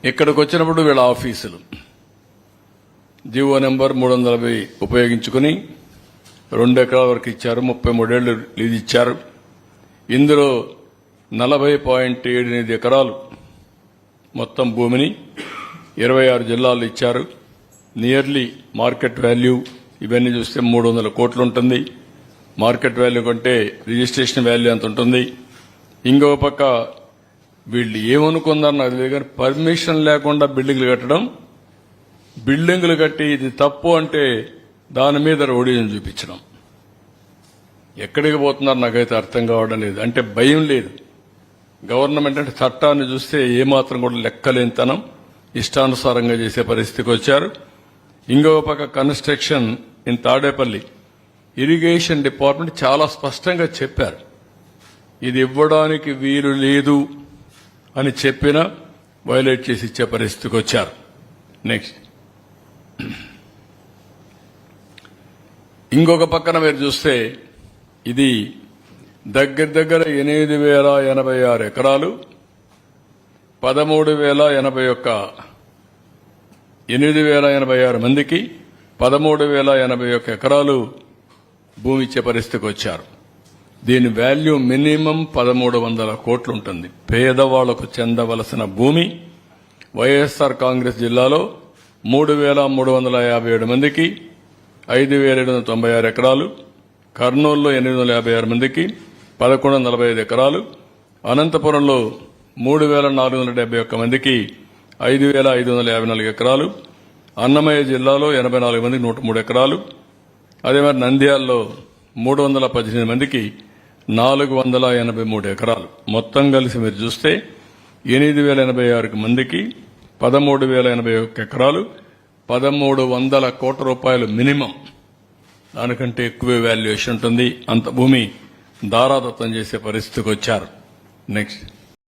ఇక్కడికి వచ్చినప్పుడు వీళ్ళ ఆఫీసులు జీవో నెంబర్ 340 ఉపయోగించుకుని 2 ఎకరాల వరకు ఇచ్చారు. 33 ఏళ్లు లీజ్ ఇచ్చారు. ఇందులో 40.78 ఎకరాలు మొత్తం భూమిని 26 జిల్లాల్లో ఇచ్చారు. నియర్లీ మార్కెట్ వాల్యూ ఇవన్నీ చూస్తే 300 కోట్లు ఉంటుంది. మార్కెట్ వాల్యూ కంటే రిజిస్ట్రేషన్ వాల్యూ ఎంత ఉంటుంది. ఇంకొక పక్క వీళ్ళు ఏమనుకున్నారు నాకు తెలియదు కానీ పర్మిషన్ లేకుండా బిల్డింగ్లు కట్టడం, బిల్డింగ్లు కట్టి ఇది తప్పు అంటే దాని మీద రోడీని చూపించడం. ఎక్కడికి పోతున్నారు నాకైతే అర్థం కావడం లేదు. అంటే భయం లేదు. గవర్నమెంట్ అంటే చట్టాన్ని చూస్తే ఏమాత్రం కూడా లెక్కలేనితనం, ఇష్టానుసారంగా చేసే పరిస్థితికి వచ్చారు. ఇంకొక పక్క construction in Tadepalli irrigation department చాలా స్పష్టంగా చెప్పారు, ఇది ఇవ్వడానికి వీలు లేదు అని చెప్పినా వైలేట్ చేసి ఇచ్చే పరిస్థితికి వచ్చారు. నెక్స్ట్ ఇంకొక పక్కన మీరు చూస్తే ఇది దగ్గర 8,086 ఎకరాలు 8,086 మందికి 13,081 ఎకరాలు భూమి ఇచ్చే పరిస్థితికి వచ్చారు. దీని వాల్యూ మినిమం 1,300 కోట్లు ఉంటుంది. పేదవాళ్లకు చెందవలసిన భూమి వైఎస్ఆర్ కాంగ్రెస్ జిల్లాలో 3,357 మందికి 5,796 ఎకరాలు, కర్నూలులో 856 మందికి 1,145 ఎకరాలు, అనంతపురంలో 3,471 మందికి 5,554 ఎకరాలు, అన్నమయ్య జిల్లాలో 84 మందికి 103 ఎకరాలు, అదే మరి నంద్యాలలో 318 మందికి 483 ఎకరాలు. మొత్తం కలిసి మీరు చూస్తే 8,086 మందికి 13,081 ఎకరాలు, 1,300 కోట్ల రూపాయలు మినిమం. దానికంటే ఎక్కువే వాల్యుయేషన్ ఉంటుంది. అంత భూమి దారాదత్తం చేసే పరిస్థితికి వచ్చారు. నెక్స్ట్